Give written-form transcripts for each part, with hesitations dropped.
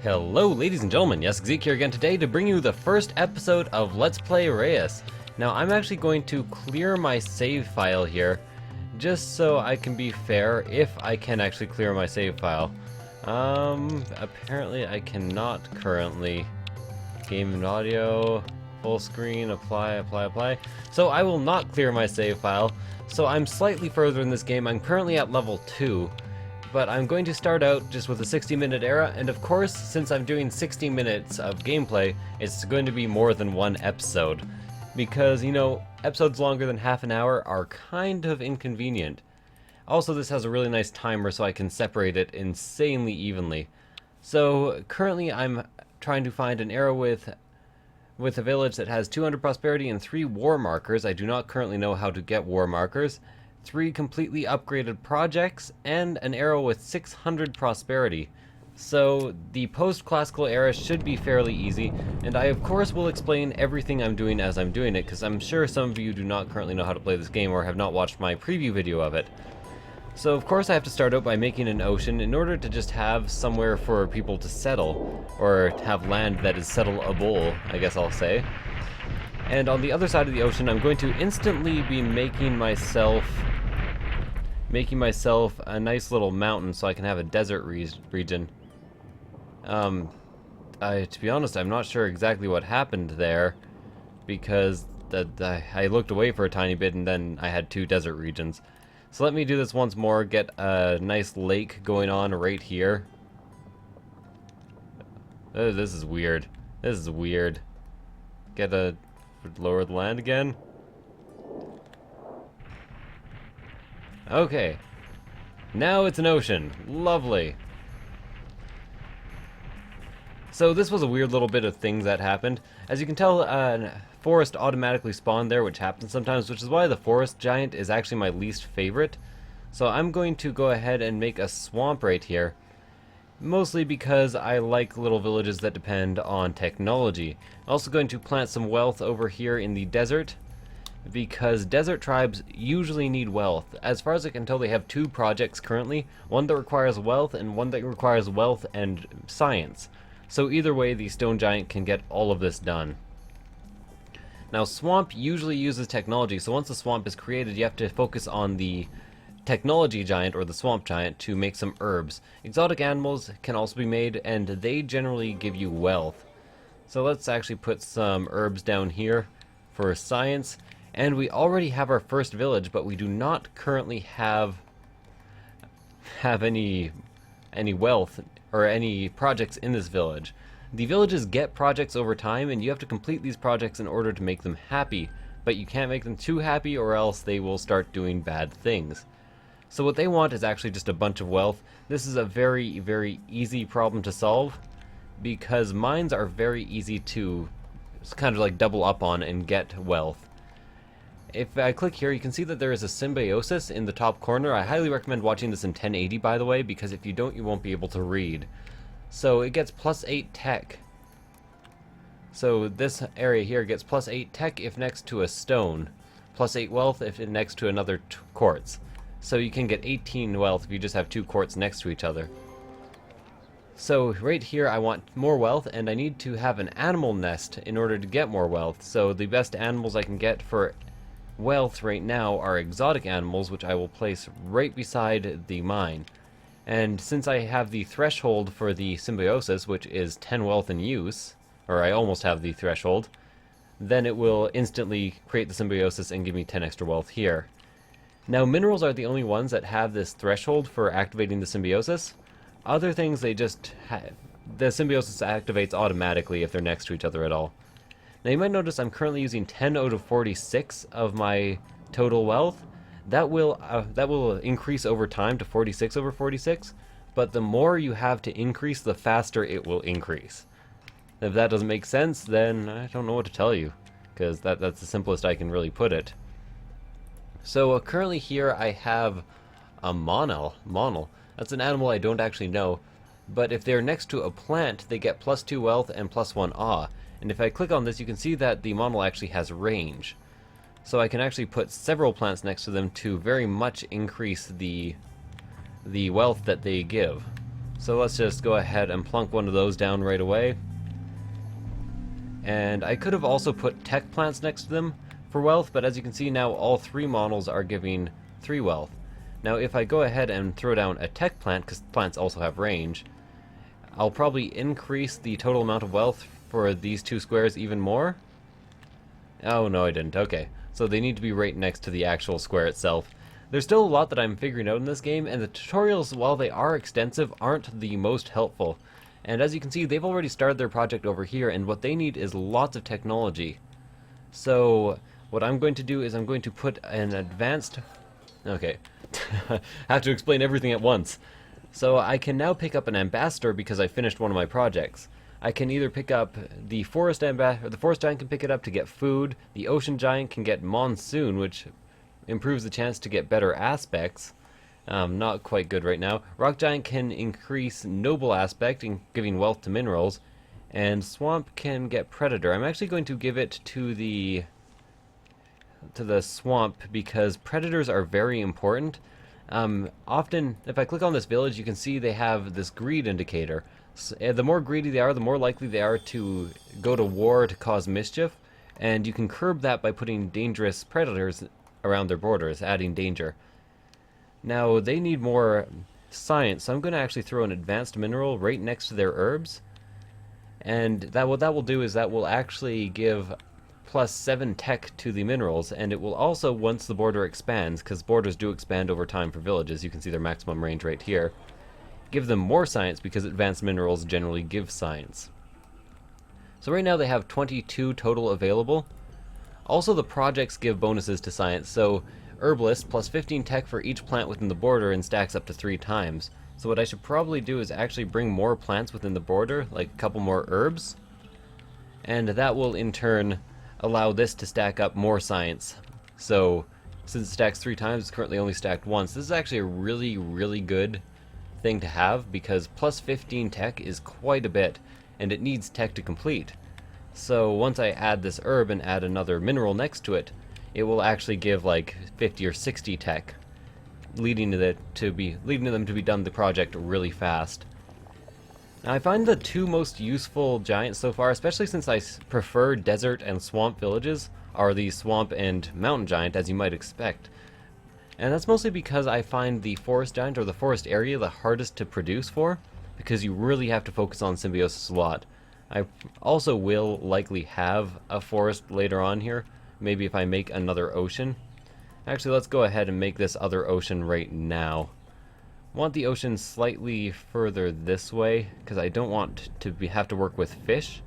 Hello ladies and gentlemen, yes, Zeke here again today to bring you the first episode of Let's Play Reus. Now I'm actually going to clear my save file here, just so I can be fair, if I can actually clear my save file. Apparently I cannot currently. Game and audio, full screen, apply. So I will not clear my save file, so I'm slightly further in this game. I'm currently at level 2. But I'm going to start out just with a 60-minute era, and of course, since I'm doing 60 minutes of gameplay, it's going to be more than one episode. Because, you know, episodes longer than half an hour are kind of inconvenient. Also, this has a really nice timer so I can separate it insanely evenly. So, currently I'm trying to find an era with a village that has 200 prosperity and 3 war markers. I do not currently know how to get war markers. 3 completely upgraded projects, and an era with 600 prosperity. So the post-classical era should be fairly easy, and I of course will explain everything I'm doing as I'm doing it, because I'm sure some of you do not currently know how to play this game or have not watched my preview video of it. So of course I have to start out by making an ocean in order to just have somewhere for people to settle, or have land that is settleable, I guess I'll say. And on the other side of the ocean, I'm going to instantly be making myself a nice little mountain so I can have a desert region. To be honest, I'm not sure exactly what happened there, because I looked away for a tiny bit and then I had 2 desert regions. So let me do this once more, get a nice lake going on right here. Oh, this is weird. This is weird. Lower the land again. Okay. Now it's an ocean. Lovely. So this was a weird little bit of things that happened. As you can tell, forest automatically spawned there, which happens sometimes, which is why the forest giant is actually my least favorite. So I'm going to go ahead and make a swamp right here. Mostly because I like little villages that depend on technology. I'm also going to plant some wealth over here in the desert, because desert tribes usually need wealth. As far as I can tell, they have 2 projects currently, one that requires wealth and one that requires wealth and science. So either way, the stone giant can get all of this done. Now, swamp usually uses technology, so once the swamp is created, you have to focus on the technology giant, or the swamp giant, to make some herbs. Exotic animals can also be made, and they generally give you wealth. So let's actually put some herbs down here for science. And we already have our first village, but we do not currently have any wealth or any projects in this village. The villages get projects over time, and you have to complete these projects in order to make them happy, but you can't make them too happy or else they will start doing bad things. So what they want is actually just a bunch of wealth. This is a very, very easy problem to solve, because mines are very easy to kind of like double up on and get wealth. If I click here, you can see that there is a symbiosis in the top corner. I highly recommend watching this in 1080, by the way, because if you don't, you won't be able to read. So it gets +8 tech. So this area here gets +8 tech if next to a stone, +8 wealth if next to another quartz. So you can get 18 wealth if you just have 2 quartz next to each other. So right here I want more wealth, and I need to have an animal nest in order to get more wealth. So the best animals I can get for wealth right now are exotic animals, which I will place right beside the mine. And since I have the threshold for the symbiosis, which is 10 wealth in use, or I almost have the threshold, then it will instantly create the symbiosis and give me 10 extra wealth here. Now, minerals are the only ones that have this threshold for activating the symbiosis. Other things, they just the symbiosis activates automatically if they're next to each other at all. Now you might notice I'm currently using 10 out of 46 of my total wealth. That will increase over time to 46 over 46, but the more you have to increase, the faster it will increase. If that doesn't make sense, then I don't know what to tell you, because that's the simplest I can really put it. So currently here I have a monal. That's an animal I don't actually know, but if they're next to a plant, they get +2 wealth and +1 awe. And if I click on this, you can see that the monal actually has range. So I can actually put several plants next to them to very much increase the wealth that they give. So let's just go ahead and plunk one of those down right away. And I could have also put tech plants next to them for wealth, but as you can see now, all 3 models are giving 3 wealth. Now if I go ahead and throw down a tech plant, because plants also have range, I'll probably increase the total amount of wealth for these 2 squares even more. Oh no, I didn't. Okay, so they need to be right next to the actual square itself. There's still a lot that I'm figuring out in this game, and the tutorials, while they are extensive, aren't the most helpful. And as you can see, they've already started their project over here, and what they need is lots of technology. So what I'm going to do is I'm going to put an advanced... Okay, I have to explain everything at once. So I can now pick up an ambassador because I finished one of my projects. I can either pick up the forest ambassador, or the forest giant can pick it up to get food. The ocean giant can get monsoon, which improves the chance to get better aspects. Not quite good right now. Rock giant can increase noble aspect, giving wealth to minerals. And swamp can get predator. I'm actually going to give it to the swamp because predators are very important. Often, if I click on this village, you can see they have this greed indicator. So, the more greedy they are, the more likely they are to go to war to cause mischief. And you can curb that by putting dangerous predators around their borders, adding danger. Now, they need more science, so I'm going to actually throw an advanced mineral right next to their herbs. And what that will do is that will actually give +7 tech to the minerals, and it will also, once the border expands, because borders do expand over time for villages, you can see their maximum range right here, give them more science because advanced minerals generally give science. So right now they have 22 total available. Also the projects give bonuses to science, so Herbalist +15 tech for each plant within the border and stacks up to 3 times. So what I should probably do is actually bring more plants within the border, like a couple more herbs, and that will in turn allow this to stack up more science. So since it stacks 3 times, it's currently only stacked once. This is actually a really, really good thing to have because +15 tech is quite a bit, and it needs tech to complete. So once I add this herb and add another mineral next to it, it will actually give like 50 or 60 tech, leading to them to be done the project really fast. Now I find the 2 most useful giants so far, especially since I prefer desert and swamp villages, are the swamp and mountain giant, as you might expect. And that's mostly because I find the forest giant or the forest area the hardest to produce for, because you really have to focus on symbiosis a lot. I also will likely have a forest later on here, maybe if I make another ocean. Actually, let's go ahead and make this other ocean right now. I want the ocean slightly further this way, because I don't want to have to work with fish.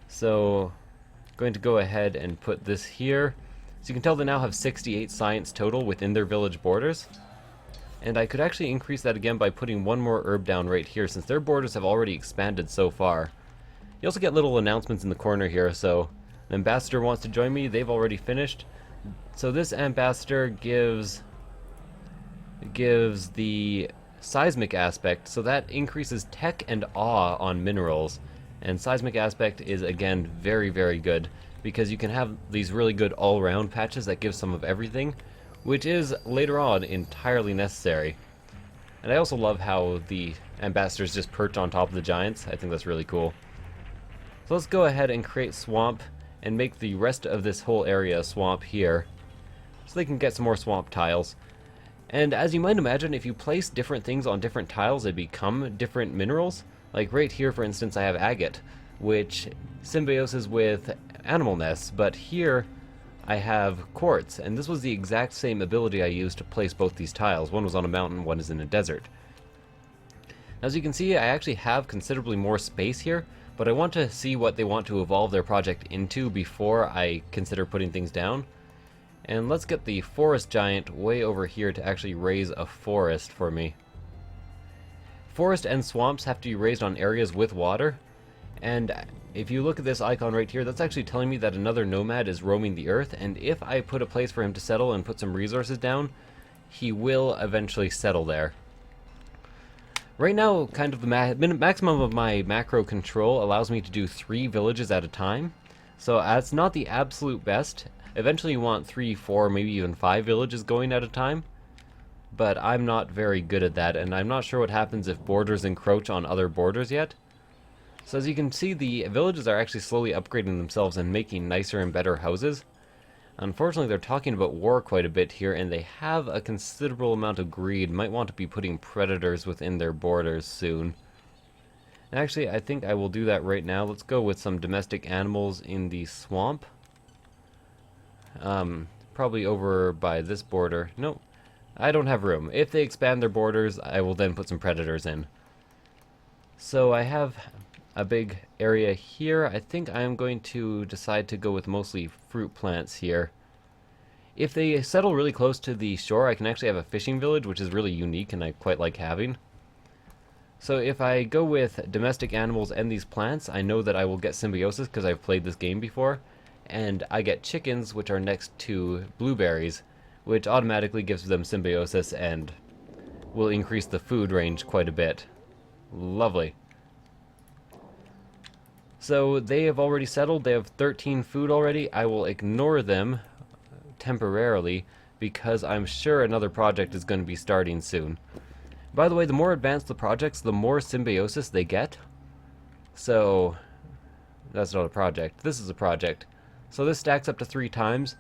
So, I'm going to go ahead and put this here. So you can tell they now have 68 science total within their village borders. And I could actually increase that again by putting one more herb down right here, since their borders have already expanded so far. You also get little announcements in the corner here, so an ambassador wants to join me. They've already finished. So this ambassador gives the seismic aspect, so that increases tech and awe on minerals. And seismic aspect is again very, very good because you can have these really good all-round patches that give some of everything, which is later on entirely necessary. And I also love how the ambassadors just perch on top of the giants. I think that's really cool. So let's go ahead and create swamp and make the rest of this whole area a swamp here, so they can get some more swamp tiles. And as you might imagine, if you place different things on different tiles, they become different minerals. Like right here, for instance, I have agate, which symbioses with animal nests, but here I have quartz, and this was the exact same ability I used to place both these tiles. One was on a mountain, one is in a desert. As you can see, I actually have considerably more space here, but I want to see what they want to evolve their project into before I consider putting things down. And let's get the forest giant way over here to actually raise a forest for me. Forest and swamps have to be raised on areas with water, and if you look at this icon right here, that's actually telling me that another nomad is roaming the earth, and if I put a place for him to settle and put some resources down, he will eventually settle there. Right now, kind of the maximum of my macro control allows me to do 3 villages at a time, so that's not the absolute best. Eventually you want 3, 4, maybe even 5 villages going at a time. but I'm not very good at that, and I'm not sure what happens if borders encroach on other borders yet. So as you can see, the villages are actually slowly upgrading themselves and making nicer and better houses. Unfortunately, they're talking about war quite a bit here, and they have a considerable amount of greed. Might want to be putting predators within their borders soon. Actually, I think I will do that right now. Let's go with some domestic animals in the swamp. Probably over by this border. Nope, I don't have room. If they expand their borders, I will then put some predators in. So I have a big area here. I think I am going to decide to go with mostly fruit plants here. If they settle really close to the shore, I can actually have a fishing village, which is really unique and I quite like having. So if I go with domestic animals and these plants, I know that I will get symbiosis because I've played this game before. And I get chickens, which are next to blueberries, which automatically gives them symbiosis and will increase the food range quite a bit. Lovely. So they have already settled. They have 13 food already. I will ignore them temporarily because I'm sure another project is going to be starting soon. By the way, the more advanced the projects, the more symbiosis they get. So that's not a project. This is a project. So this stacks up to 3 times.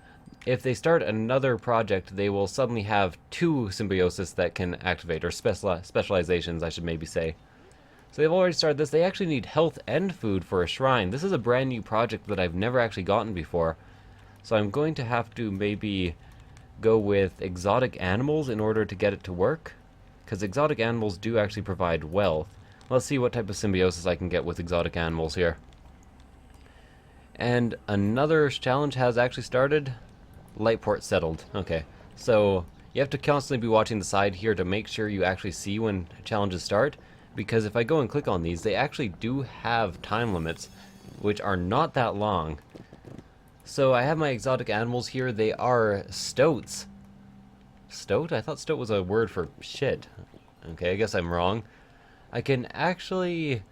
If they start another project, they will suddenly have 2 symbiosis that can activate, or specializations, I should maybe say. So they've already started this. They actually need health and food for a shrine. This is a brand new project that I've never actually gotten before. So I'm going to have to maybe go with exotic animals in order to get it to work. Because exotic animals do actually provide wealth. Let's see what type of symbiosis I can get with exotic animals here. And another challenge has actually started. Lightport settled. Okay, so you have to constantly be watching the side here to make sure you actually see when challenges start. Because if I go and click on these, they actually do have time limits, which are not that long. So I have my exotic animals here. They are stoats. Stoat? I thought stoat was a word for shit. Okay, I guess I'm wrong. I can actually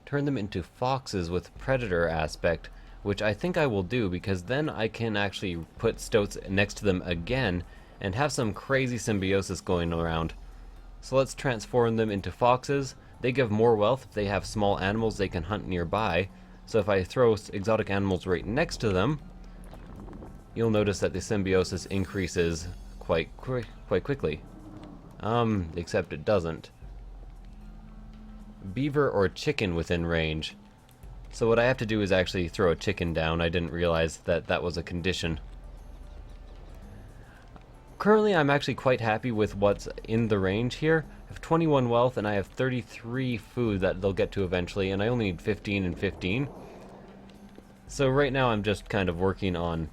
turn them into foxes with predator aspect, which I think I will do because then I can actually put stoats next to them again and have some crazy symbiosis going around. So let's transform them into foxes. They give more wealth if they have small animals they can hunt nearby. So if I throw exotic animals right next to them, you'll notice that the symbiosis increases quite quickly. Except it doesn't. Beaver or chicken within range. So what I have to do is actually throw a chicken down. I didn't realize that that was a condition. Currently I'm actually quite happy with what's in the range here. I have 21 wealth and I have 33 food that they'll get to eventually, and I only need 15 and 15. So right now I'm just kind of working on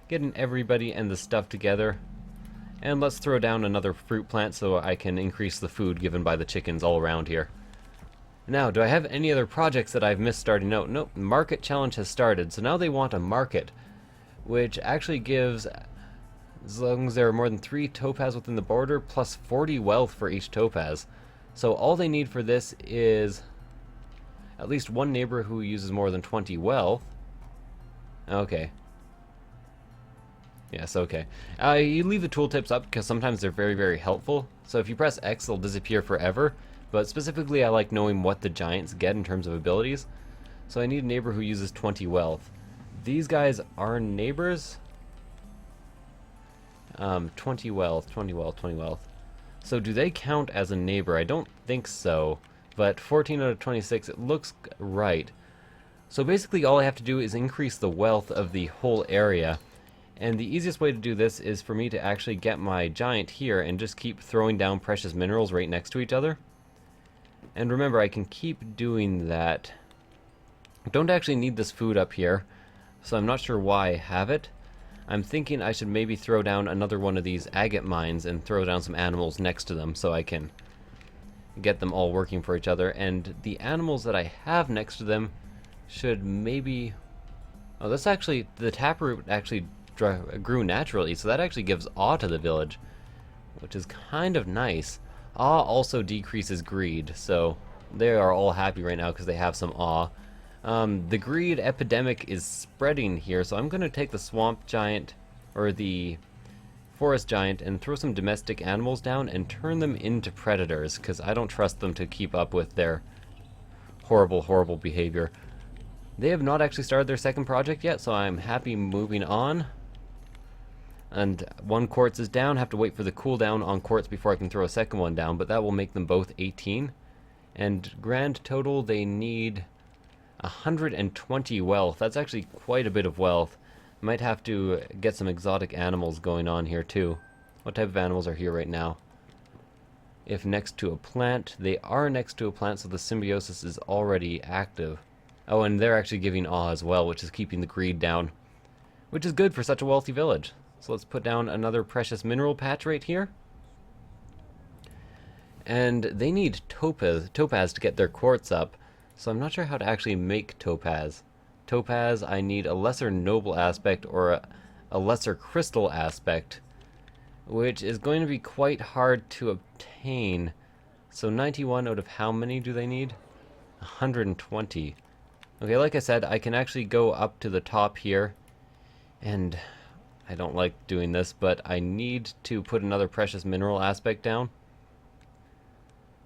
getting everybody and the stuff together. And let's throw down another fruit plant so I can increase the food given by the chickens all around here. Now, do I have any other projects that I've missed starting out? Nope, market challenge has started. So now they want a market, which actually gives, as long as there are more than 3 topaz within the border, plus 40 wealth for each topaz. So all they need for this is at least one neighbor who uses more than 20 wealth. Okay. Yes, okay. You leave the tooltips up because sometimes they're very, very helpful. So if you press X, they'll disappear forever. But specifically, I like knowing what the giants get in terms of abilities. So I need a neighbor who uses 20 wealth. These guys are neighbors. 20 wealth, 20 wealth, 20 wealth. So do they count as a neighbor? I don't think so. But 14 out of 26, it looks right. So basically all I have to do is increase the wealth of the whole area. And the easiest way to do this is for me to actually get my giant here and just keep throwing down precious minerals right next to each other. And remember, I can keep doing that. I don't actually need this food up here, so I'm not sure why I have it. I'm thinking I should maybe throw down another one of these agate mines and throw down some animals next to them so I can get them all working for each other. And the animals that I have next to them should maybe... Oh, that's actually... The taproot actually grew naturally, so that actually gives awe to the village, which is kind of nice. Awe also decreases greed, so they are all happy right now because they have some awe. The greed epidemic is spreading here, so I'm going to take the swamp giant, or the forest giant and throw some domestic animals down and turn them into predators, because I don't trust them to keep up with their horrible, horrible behavior. They have not actually started their second project yet, so I'm happy moving on. And one quartz is down. Have to wait for the cooldown on quartz before I can throw a second one down, but that will make them both 18. And grand total, they need 120 wealth. That's actually quite a bit of wealth. Might have to get some exotic animals going on here too. What type of animals are here right now? If next to a plant, they are next to a plant, so the symbiosis is already active. Oh, and they're actually giving awe as well, which is keeping the greed down, which is good for such a wealthy village. So let's put down another precious mineral patch right here. And they need topaz to get their quartz up, so I'm not sure how to actually make topaz. Topaz, I need a lesser noble aspect or a lesser crystal aspect, which is going to be quite hard to obtain. So 91 out of how many do they need? 120. Okay, like I said, I can actually go up to the top here, and I don't like doing this, but I need to put another precious mineral aspect down.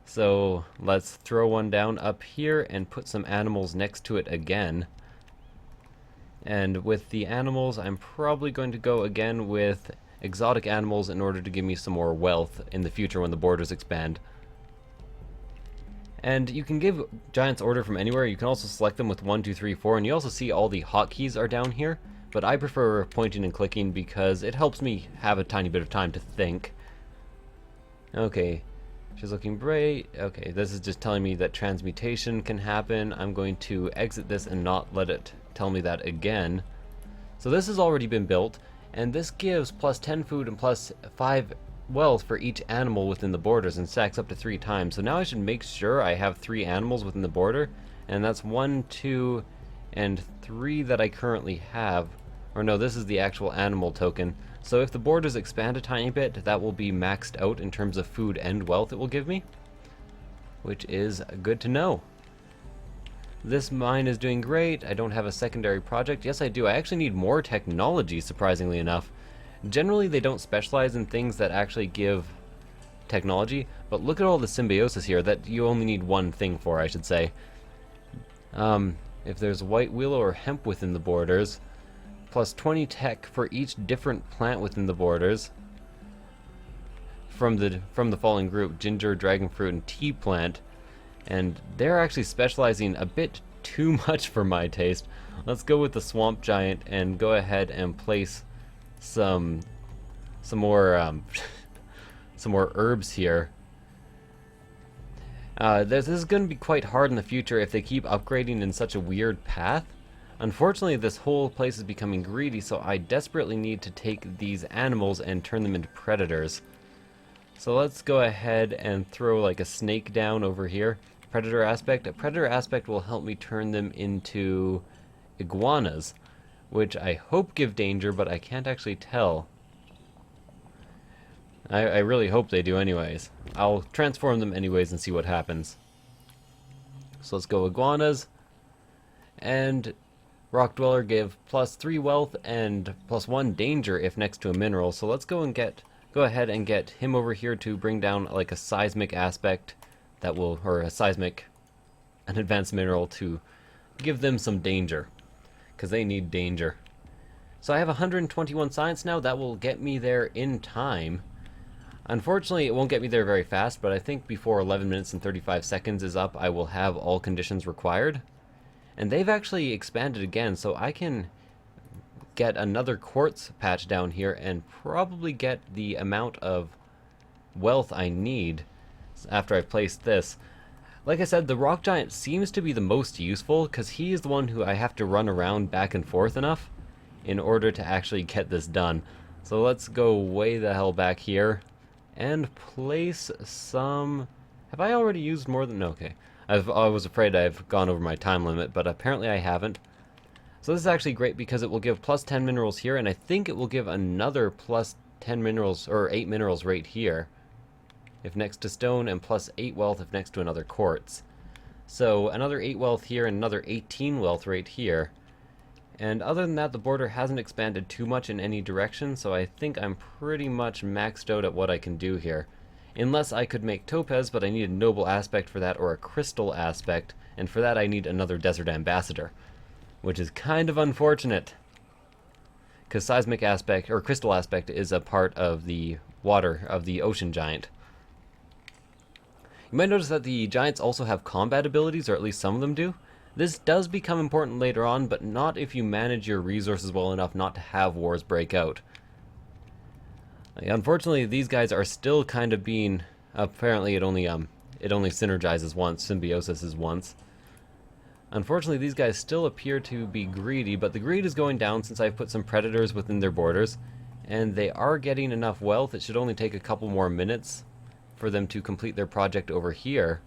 So let's throw one down up here and put some animals next to it again. And with the animals, I'm probably going to go again with exotic animals in order to give me some more wealth in the future when the borders expand. And you can give giants order from anywhere. You can also select them with 1, 2, 3, 4, and you also see all the hotkeys are down here. But I prefer pointing and clicking because it helps me have a tiny bit of time to think. Okay. She's looking great. Okay, this is just telling me that transmutation can happen. I'm going to exit this and not let it tell me that again. So this has already been built, and this gives plus 10 food and plus 5 wealth for each animal within the borders and stacks up to 3 times. So now I should make sure I have 3 animals within the border, and that's 1, 2, and 3 that I currently have. Or no, this is the actual animal token. So if the borders expand a tiny bit, that will be maxed out in terms of food and wealth it will give me, which is good to know. This mine is doing great. I don't have a secondary project. Yes, I do. I actually need more technology, surprisingly enough. Generally, they don't specialize in things that actually give technology, but look at all the symbiosis here that you only need one thing for, I should say. If there's white willow or hemp within the borders, plus 20 tech for each different plant within the borders from the following group: ginger, dragon fruit, and tea plant. And they're actually specializing a bit too much for my taste. Let's go with the swamp giant and go ahead and place some more some more herbs here. This is going to be quite hard in the future if they keep upgrading in such a weird path. Unfortunately, this whole place is becoming greedy, so I desperately need to take these animals and turn them into predators. So let's go ahead and throw like a snake down over here. Predator aspect. A predator aspect will help me turn them into iguanas, which I hope give danger, but I can't actually tell. I really hope they do anyways. I'll transform them anyways and see what happens. So let's go iguanas. And Rock Dweller give plus 3 wealth and plus 1 danger if next to a mineral. So let's go ahead and get him over here to bring down like a seismic aspect that will, or an advanced mineral to give them some danger, because they need danger. So I have 121 science now. That will get me there in time. Unfortunately, it won't get me there very fast, but I think before 11 minutes and 35 seconds is up, I will have all conditions required. And they've actually expanded again, so I can get another quartz patch down here and probably get the amount of wealth I need after I've placed this. Like I said, the rock giant seems to be the most useful because he is the one who I have to run around back and forth enough in order to actually get this done. So let's go way the hell back here and place some... Have I already used more than... Okay. I was afraid I've gone over my time limit, but apparently I haven't. So this is actually great because it will give plus 10 minerals here, and I think it will give another plus 10 minerals, or 8 minerals right here, if next to stone, and plus 8 wealth if next to another quartz. So another 8 wealth here and another 18 wealth right here. And other than that, the border hasn't expanded too much in any direction, so I think I'm pretty much maxed out at what I can do here. Unless I could make topaz, but I need a noble aspect for that, or a crystal aspect, and for that I need another desert ambassador, which is kind of unfortunate, because seismic aspect, or crystal aspect, is a part of the water, of the ocean giant. You might notice that the giants also have combat abilities, or at least some of them do. This does become important later on, but not if you manage your resources well enough not to have wars break out. Unfortunately, these guys are still kind of being... Apparently it only synergizes once, symbiosis is once. Unfortunately, these guys still appear to be greedy, but the greed is going down since I've put some predators within their borders, and they are getting enough wealth. It should only take a couple more minutes for them to complete their project over here.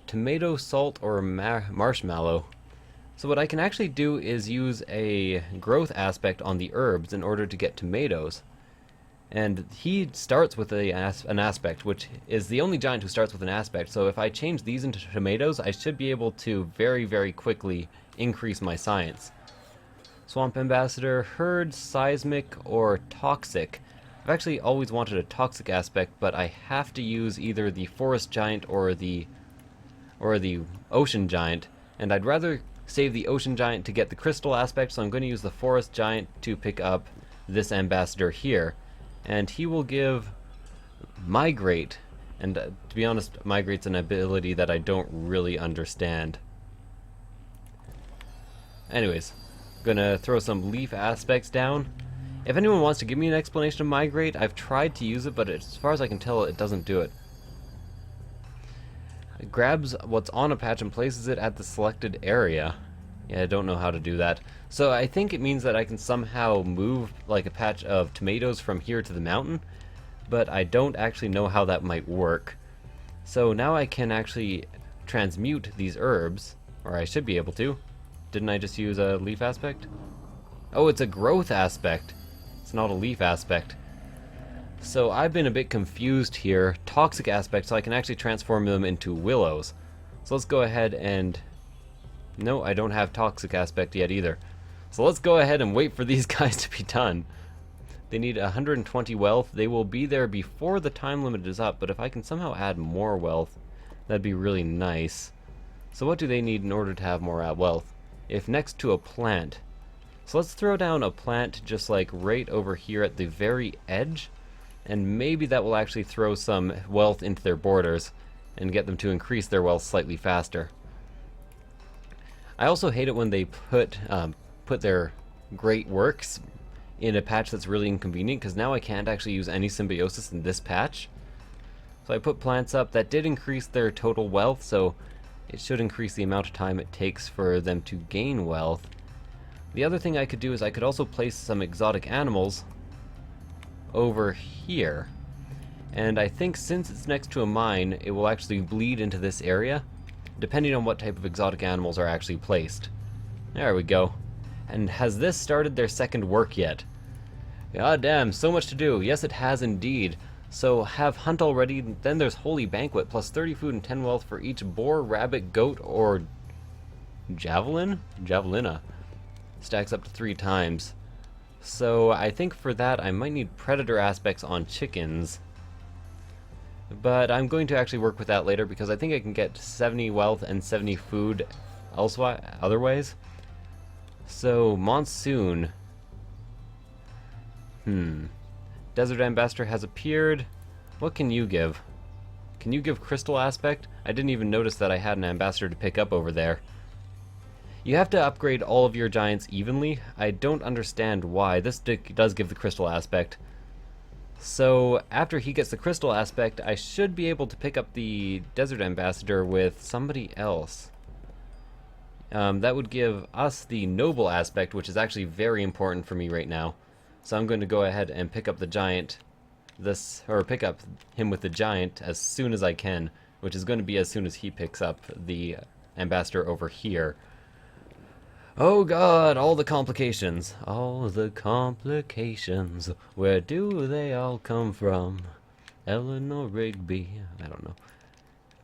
Tomato, salt, or marshmallow. So what I can actually do is use a growth aspect on the herbs in order to get tomatoes. And he starts with an aspect, which is the only giant who starts with an aspect. So if I change these into tomatoes, I should be able to very, very quickly increase my science. Swamp Ambassador, Herd, Seismic, or Toxic. I've actually always wanted a Toxic aspect, but I have to use either the Forest Giant or the Ocean Giant. And I'd rather save the Ocean Giant to get the Crystal aspect, so I'm going to use the Forest Giant to pick up this Ambassador here. And he will give Migrate, and to be honest, Migrate's an ability that I don't really understand. Anyways, gonna throw some leaf aspects down. If anyone wants to give me an explanation of Migrate, I've tried to use it, but as far as I can tell, it doesn't do it. It grabs what's on a patch and places it at the selected area. Yeah, I don't know how to do that. So I think it means that I can somehow move like a patch of tomatoes from here to the mountain, but I don't actually know how that might work. So now I can actually transmute these herbs, or I should be able to. Didn't I just use a leaf aspect? Oh, it's a growth aspect. It's not a leaf aspect. So I've been a bit confused here. Toxic aspect, so I can actually transform them into willows. So let's go ahead and... No, I don't have Toxic aspect yet either. So let's go ahead and wait for these guys to be done. They need 120 wealth. They will be there before the time limit is up, but if I can somehow add more wealth, that'd be really nice. So what do they need in order to have more wealth? If next to a plant. So let's throw down a plant just like right over here at the very edge, and maybe that will actually throw some wealth into their borders and get them to increase their wealth slightly faster. I also hate it when they put their great works in a patch that's really inconvenient, because now I can't actually use any symbiosis in this patch. So I put plants up. That did increase their total wealth, so it should increase the amount of time it takes for them to gain wealth. The other thing I could do is I could also place some exotic animals over here. And I think since it's next to a mine, it will actually bleed into this area, depending on what type of exotic animals are actually placed. There we go. And has this started their second work yet? God damn, so much to do. Yes, it has indeed. So have hunt already, then there's Holy Banquet, plus 30 food and 10 wealth for each boar, rabbit, goat, or javelina. Stacks up to 3 times. So I think for that I might need predator aspects on chickens. But I'm going to actually work with that later, because I think I can get 70 wealth and 70 food otherwise. So, Monsoon. Desert Ambassador has appeared. What can you give? Can you give Crystal Aspect? I didn't even notice that I had an Ambassador to pick up over there. You have to upgrade all of your giants evenly. I don't understand why. This does give the Crystal Aspect. So after he gets the Crystal aspect, I should be able to pick up the Desert Ambassador with somebody else. That would give us the Noble aspect, which is actually very important for me right now. So I'm going to go ahead and pick up the Giant, pick up him with the Giant as soon as I can, which is going to be as soon as he picks up the Ambassador over here. Oh god, all the complications. All the complications. Where do they all come from? Eleanor Rigby. I don't know.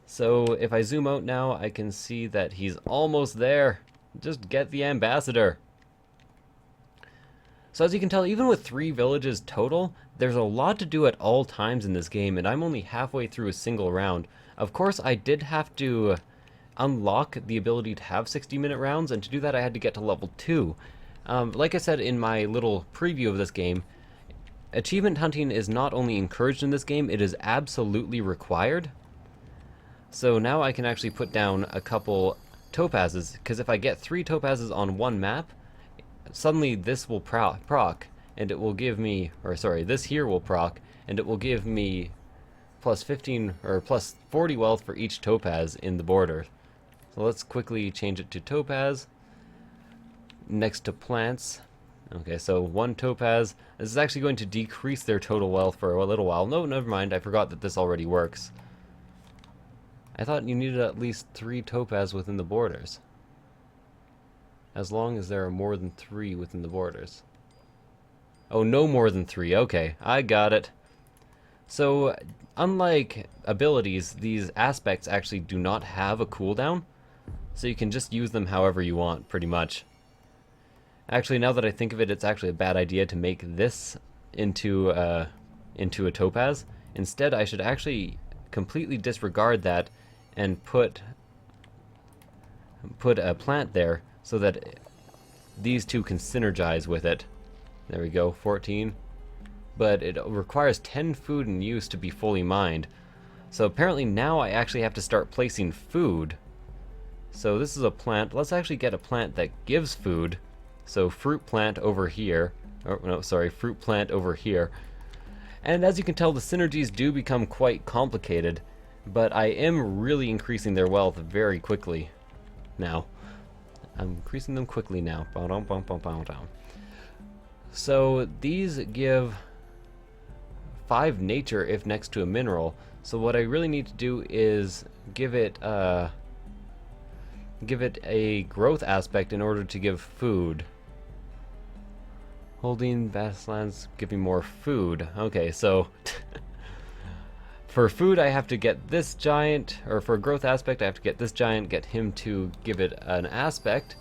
So if I zoom out now, I can see that he's almost there. Just get the ambassador. So as you can tell, even with 3 villages total, there's a lot to do at all times in this game, and I'm only halfway through a single round. Of course, I did have to unlock the ability to have 60-minute rounds, and to do that I had to get to level 2. Like I said in my little preview of this game, achievement hunting is not only encouraged in this game, it is absolutely required. So now I can actually put down a couple topazes, because if I get 3 topazes on one map, suddenly this will proc, and it will give me, or sorry, this here will proc, and it will give me plus 15 or plus 40 wealth for each topaz in the border. So let's quickly change it to topaz. Next to plants. Okay, so 1 topaz. This is actually going to decrease their total wealth for a little while. No, never mind, I forgot that this already works. I thought you needed at least 3 topaz within the borders. As long as there are more than 3 within the borders. Oh, no more than 3. Okay, I got it. So, unlike abilities, these aspects actually do not have a cooldown. So you can just use them however you want, pretty much. Actually, now that I think of it, it's actually a bad idea to make this into a topaz. Instead, I should actually completely disregard that and put a plant there so that these two can synergize with it. There we go, 14. But it requires 10 food in use to be fully mined. So apparently now I actually have to start placing food. So this is a plant. Let's actually get a plant that gives food. So fruit plant over here. Oh, no, sorry, fruit plant over here. And as you can tell, the synergies do become quite complicated, but I am really increasing their wealth very quickly now. I'm increasing them quickly now. So these give 5 nature if next to a mineral. So what I really need to do is give it a growth aspect in order to give food. Holding Basslands, giving more food. Okay, so for food I have to get this giant, or for growth aspect I have to get this giant, get him to give it an aspect.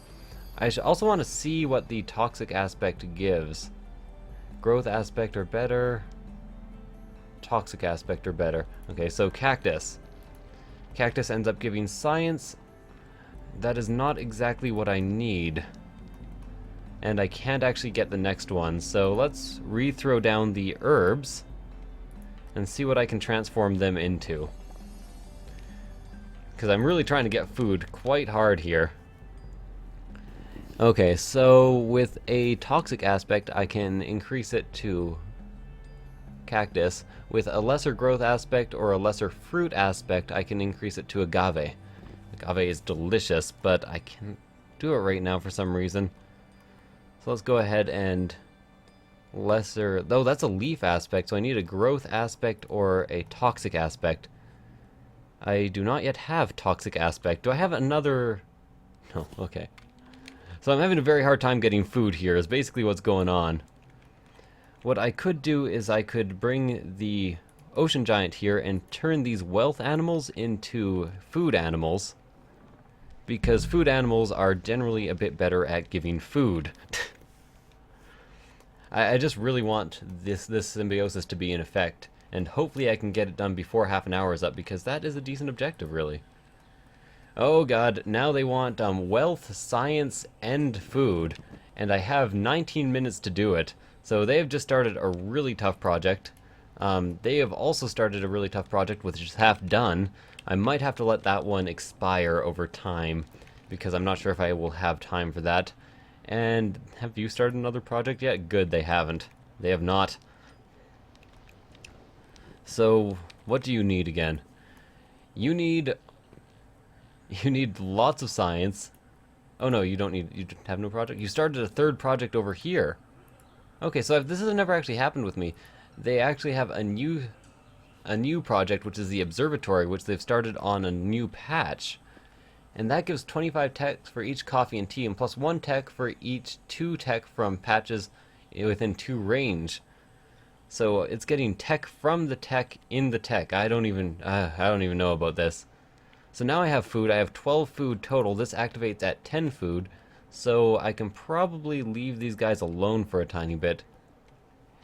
I also want to see what the toxic aspect gives. Growth aspect or better. Toxic aspect or better. Okay, so cactus. Cactus ends up giving science. That is not exactly what I need. And I can't actually get the next one, so let's re-throw down the herbs and see what I can transform them into. Because I'm really trying to get food quite hard here. Okay, so with a toxic aspect I can increase it to cactus. With a lesser growth aspect or a lesser fruit aspect I can increase it to agave. Agave is delicious, but I can't do it right now for some reason. So let's go ahead and lesser, though that's a leaf aspect, so I need a growth aspect or a toxic aspect. I do not yet have toxic aspect. Do I have another? No, okay. So I'm having a very hard time getting food here is basically what's going on. What I could do is I could bring the ocean giant here and turn these wealth animals into food animals, because food animals are generally a bit better at giving food. I just really want this symbiosis to be in effect, and hopefully I can get it done before half an hour is up, because that is a decent objective, really. Oh god, now they want wealth, science, and food, and I have 19 minutes to do it. So they have just started a really tough project. They have also started a really tough project which is half done. I might have to let that one expire over time, because I'm not sure if I will have time for that. And have you started another project yet? Good, they haven't. They have not. So, what do you need again? You need lots of science. Oh no, you don't need, you have no project? You started a 3rd project over here. Okay, so this has never actually happened with me. They actually have a new project, which is the observatory, which they've started on a new patch. And that gives 25 tech for each coffee and tea, and plus 1 tech for each 2 tech from patches within 2 range. So it's getting tech from the tech in the tech. I don't even know about this. So now I have food. I have 12 food total. This activates at 10 food. So I can probably leave these guys alone for a tiny bit.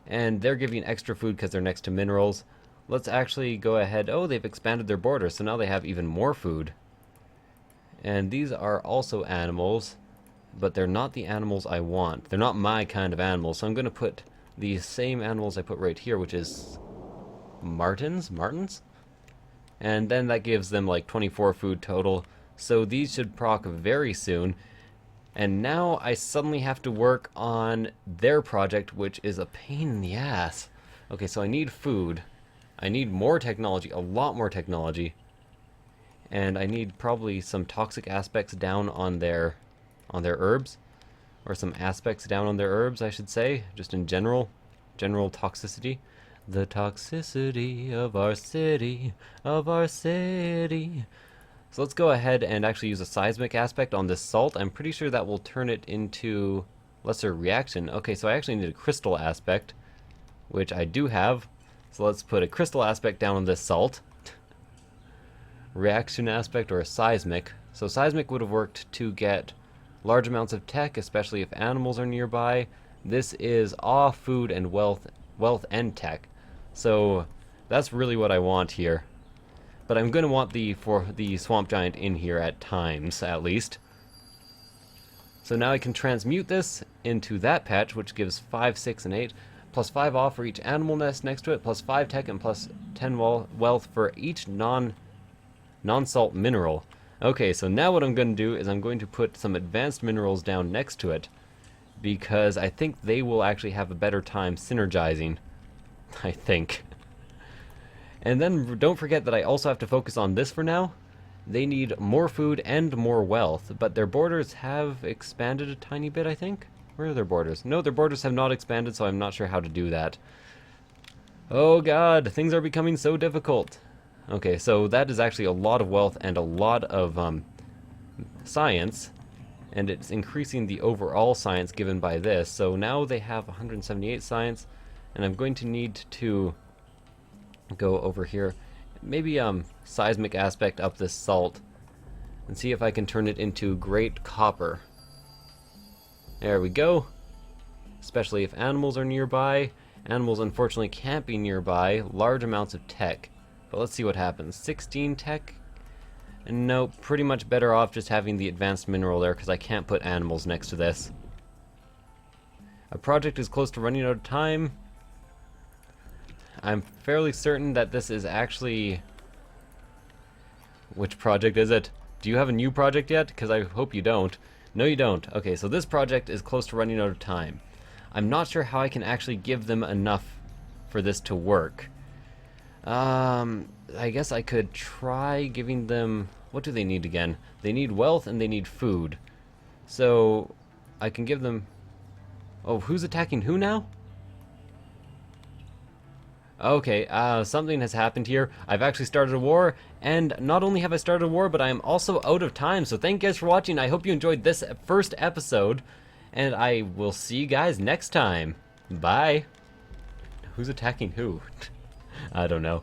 And they're giving extra food because they're next to minerals. Let's actually go ahead. Oh, they've expanded their borders, so now they have even more food. And these are also animals, but they're not the animals I want. They're not my kind of animals, so I'm going to put the same animals I put right here, which is martins? And then that gives them like 24 food total. So these should proc very soon. And now I suddenly have to work on their project, which is a pain in the ass. Okay, so I need food. I need more technology, a lot more technology. And I need probably some toxic aspects down on their herbs. Or some aspects down on their herbs, I should say. Just in general toxicity. The toxicity of our city, So let's go ahead and actually use a seismic aspect on this salt. I'm pretty sure that will turn it into lesser reaction. Okay, so I actually need a crystal aspect, which I do have. So let's put a crystal aspect down on this salt. Reaction aspect or a seismic. So seismic would have worked to get large amounts of tech, especially if animals are nearby. This is awe, food, and wealth and tech. So that's really what I want here. But I'm going to want the swamp giant in here at times, at least. So now I can transmute this into that patch, which gives 5, 6, and 8, plus 5 off for each animal nest next to it, plus 5 tech, and plus 10 wealth for each non-salt mineral. Okay, so now what I'm going to do is I'm going to put some advanced minerals down next to it, because I think they will actually have a better time synergizing. I think. And then don't forget that I also have to focus on this for now. They need more food and more wealth, but their borders have expanded a tiny bit, I think. Where are their borders? No, their borders have not expanded, so I'm not sure how to do that. Oh god, things are becoming so difficult. Okay, so that is actually a lot of wealth and a lot of science, and it's increasing the overall science given by this. So now they have 178 science, and I'm going to need to go over here, maybe seismic aspect up this salt, and see if I can turn it into great copper. There we go. Especially if animals are nearby. Animals unfortunately can't be nearby. Large amounts of tech. But let's see what happens. 16 tech? No, pretty much better off just having the advanced mineral there, because I can't put animals next to this. A project is close to running out of time. I'm fairly certain that this is actually... Which project is it? Do you have a new project yet? Because I hope you don't. No, you don't. Okay, so this project is close to running out of time. I'm not sure how I can actually give them enough for this to work. I guess I could try giving them... What do they need again? They need wealth and they need food. So, I can give them... Oh, who's attacking who now? Okay, something has happened here. I've actually started a war, and not only have I started a war, but I am also out of time. So thank you guys for watching. I hope you enjoyed this first episode, and I will see you guys next time. Bye. Who's attacking who? I don't know.